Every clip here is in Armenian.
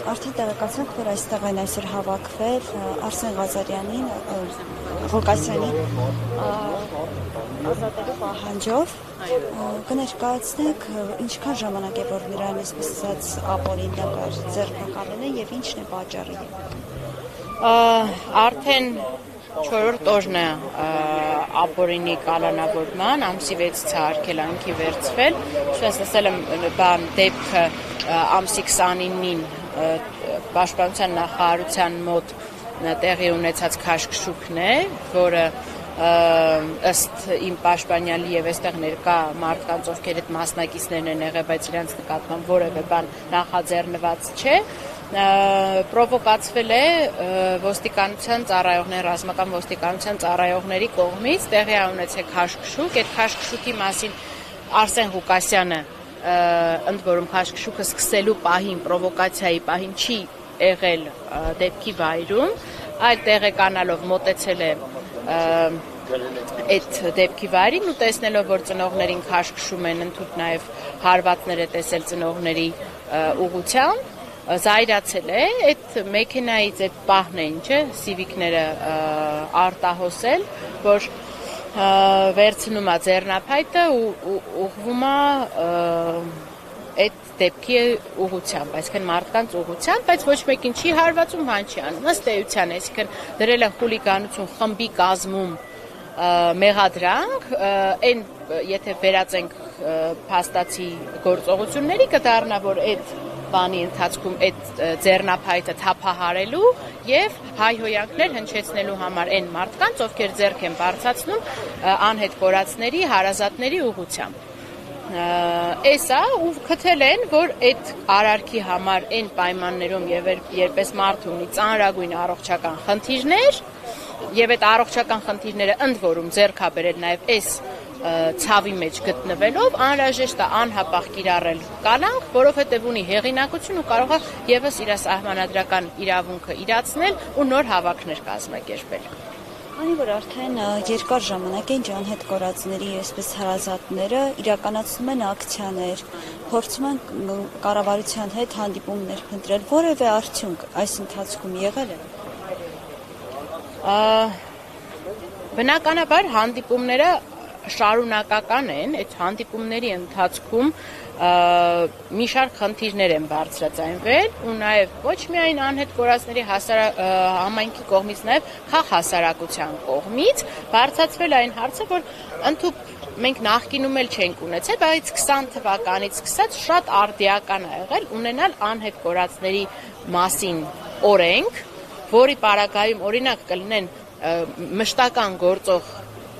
Արդեն տեղեկացանք, որ այստեղ են այսօր հավաքվել Արսեն Ղազարյանին, Ղուկասյանին ազատելու պահանջով։ Կներկայացնեք ինչքան ժամանակ է, որ նրան այսպես ասած ապօրինական ձերբակալել են եւ ինչն է պատճառը։ Արդեն 4-րդ օրն է ապօրինի կալանավորման, ամսի 6-ից արգելանքի վերցվել, ասել եմ դեպքը ամսի 29-ին Պաշտպանության նախարարության մոտ տեղի ունեցած քաշքշուկն է, որը ըստ իմ պաշտպանյալի եւ այստեղ ներկա մարդկանց, ովքեր այդ մասնակիցներն են եղել, բայց իրենց նկատմամբ որևէ բան նախաձեռնված չէ, պրովոկացվել է ոստիկանության ծառայողներ, ռազմական ոստիկանության ծառայողների կողմից, տեղի ունեցել քաշքշուկ, այդ քաշքշուկի մասին Արսեն Ղուկասյանը ընդ որում քաշքշուկը սկսելու պահին, պրովոկացիայի պահին չի եղել դեպքի վայրում, այլ տեղեկանալով մոտեցել է այդ դեպքի վայրին ու տեսնելով, որ ծնողներին քաշքշում են, ընդհանուր նաև հարվածներ է տեսել ծնողների ուղղությամբ, զայրացել է, այդ մեքենայից այդ պահն է ինչ է, սիվիկները արտահոսել, որ վերցնում է ձեռնափայտը ու ուղղվում է այդ դեպքի ուղղությամբ, այսինքն մարդկանց ուղղությամբ, բայց ոչ մեկին չի հարվածում, բան չի անում, ըստ էության, այսինքն դրել են խուլիգանություն խմբի կազմում մեղադրանք, այն եթե վերածենք փաստացի գործողությունների, կդառնա, որ այդ բանի ընթացքում այդ ձեռնափայտը թափահարելու եւ հայհոյանքներ հնչեցնելու համար այն մարդկանց, ովքեր ձեռք են բարձրացնում անհետ կորածների, հարազատների ուղղությամբ։ Էսա ու քթել են, որ այդ արարքի համար այն պայմաններում եւ երբես մարդ ունի ծանրագույն առողջական խնդիրներ եւ այդ առողջական խնդիրները ընդ որում ձեռք է բերել նաեւ այս ցավի մեջ գտնվելով անհրաժեշտ է անհապաղ կիրառել կալանք, որովհետև ունի հեղինակություն ու կարող է եւս իր սահմանադրական իրավունքը իրացնել ու նոր հավաքներ կազմակերպել։ Քանի որ արդեն երկար ժամանակ են անհետ կորածների այսպես հարազատները իրականացնում են ակցիաներ, փորձում են կառավարության հետ հանդիպումներ փնտրել, որևէ արդյունք այս ընթացքում եղել է։ Բնականաբար հանդիպումները շարունակական են, այդ հանդիպումների ընթացքում մի շարք խնդիրներ են բարձրացանվել ու նաև ոչ միայն անհետ կորածների համայնքի կողմից, նաև քաղաքասարակության կողմից բարձրացվել այն հարցը, որ ընդհանուր մենք նախկինում էլ չենք ունեցել, բայց 20 թվականից սկսած շատ արդիական է եղել ունենալ անհետ կորածների մասին օրենք, որի պարագայում օրինակ կլինեն մշտական գործող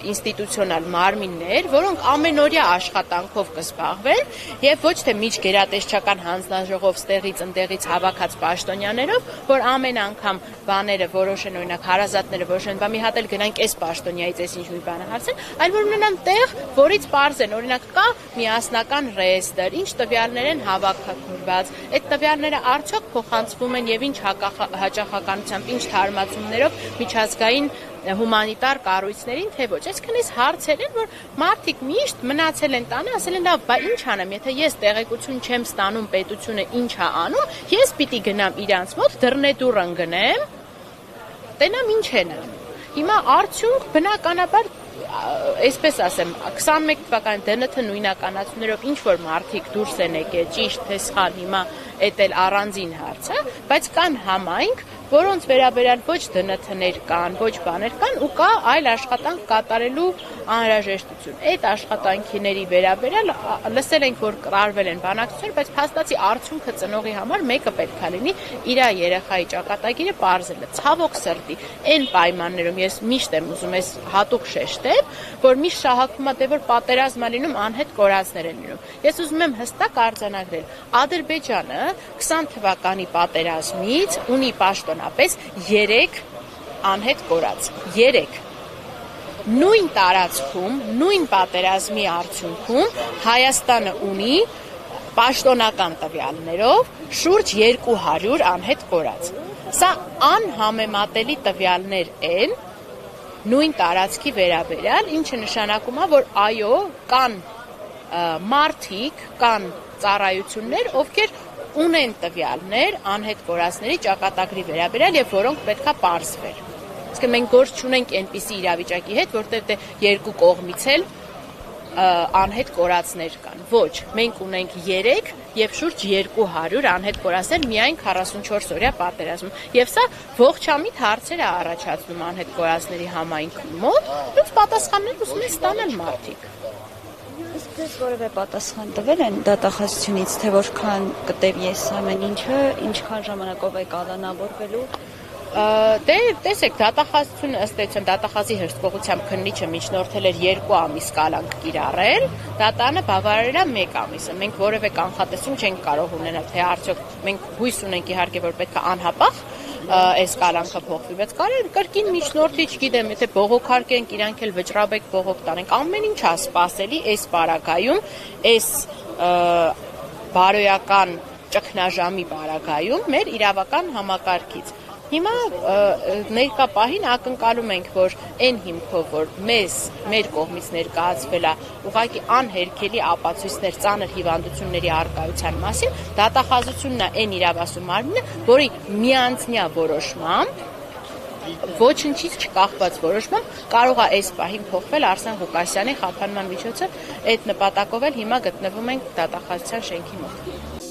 ինստիտուցիոնալ մարմիններ, որոնք ամենօրյա աշխատանքով կզբաղվեն եւ ոչ թե միջգերատեսչական հանձնաժողով ստեղից ընդեղից հավաքած պաշտոնյաներով, որ ամեն անգամ բաները որոշեն, օրինակ հարազատները որոշեն, բա մի հատ էլ գնանք այս պաշտոնյայից այս ինչ-մի բանը հարցեն, այլ որ ունենան տեղ, որից պարզեն, օրինակ կա միասնական ռեեստրը, ինչ տվյալներ են հավաքագրված, այդ տվյալները արդյոք փոխանցվում են եւ ինչ հաճախականությամբ, ինչ թարմացումներով միջազգային հումանիտար կառույցներին, թե ոչ, այսինքն այս հարցեր են, որ մարդիկ միշտ մնացել են տանը, ասել են լավ, բա ինչ անեմ, եթե ես տեղեկություն չեմ ստանում պետությունը ինչ է անում, ես պիտի գնամ իրանց մոտ դռնեդուռ ընկնեմ, տենամ ինչ են անում։ Հիմա արդյունք բնականաբար այսպես ասեմ, 21 թվականի ԴՆԹ նույնականացումներով ինչ որ մարդիկ դուրս են եկել, ճիշտ թե սխալ, հիմա էդ էլ առանձին հարց է, բայց կան համայնք, որոնց վերաբերյալ ոչ ԴՆԹ-ներ կան, ոչ բաներ կան ու կա այլ աշխատանք կատարելու անհրաժեշտություն։ Այդ աշխատանքների վերաբերյալ լսել ենք, որ կրարվել են բանակցություններ, բայց փաստացի արդյունքը ծնողի համար մեկը պետք է լինի իր երեխայի ճակատագիրը պարզելը։ Ցավոք սրտի, այն պայմաններում ես միշտ եմ ուզում ես հատուկ շեշտել, որ միշտ շահարկվում է, թե որ պատերազմ է լինում, անհետ կորածներ են լինում։ Ես ուզում եմ հստակ արձանագրել, Ադրբեջանը 20 թվականի պատերազմից ունի պաշտոնապես 3 անհետ կորած, 3 նույն տարածքում, նույն պատերազմի արդյունքում Հայաստանը ունի պաշտոնական տվյալներով շուրջ 200 անհետ կորած։ Սա անհամեմատելի տվյալներ են նույն տարածքի վերաբերյալ, ինչը նշանակում է, որ այո, կան մարդիկ, կան ծառայություններ, ովքեր ունեն տվյալներ անհետ կորածների ճակատագրի վերաբերյալ եւ որոնք պետքա պարզվեր։ Իսկ մենք գործ չունենք այնպիսի իրավիճակի հետ, որտեղ երկու կողմից էլ անհետ կորածներ կան։ Ոչ, մենք ունենք 3 եւ շուրջ 200 անհետ կորածներ միայն 44 օրյա պատերազմում։ Եվ սա ողջամիտ հարցեր է առաջացնում անհետ կորածների համայնքի մոտ, որոնց պատասխաններ ուզում են ստանալ մարդիկ։ Իսկ դες որևէ պատասխան տվել են դատախազությունից, թե որքան կտեվի այս ամեն ինչը, ինչքան ժամանակով է կալանավորվելու։ Դե տեսեք, դատախազությունը ըստ էության դատախազի հրսկողությամբ քննիչը միջնորդել էր 2 ամիս կալանք կիրառել, դատանը բավարարել է 1 ամիսը։ Մենք որևէ կանխատեսում չենք կարող ունենալ, թե արդյոք մենք հույս ունենք իհարկե, որ պետք է անհապաղ այս կալանքը փոխվի, բայց կարելի կրկին միջնորդի, չգիտեմ, եթե բողոքարկենք, իրանք էլ վճռաբեկ բողոք տանենք, ամեն ինչ է սպասելի այս պարագայում, այս բարոյական ճգնաժամի պարագայում մեր իրավական համակարգից։ Հիմա ներկա պահին ակնկալում ենք, որ այն հիմքով, որ մեր կողմից ներկայացվել է ուղղակի անհերքելի ապացույցներ ծանր հիվանդությունների առկայության մասին, դատախազությունն է այն իրավասու մարմինը, որի միանձնյա որոշմամբ, ոչնչից չկախված որոշմամբ կարող է այս պահին փոխվել Արսեն Ղուկասյանի խափանման միջոցով, այդ նպատակով էլ հիմա գտնվում ենք դատախազության շենքի մոտ։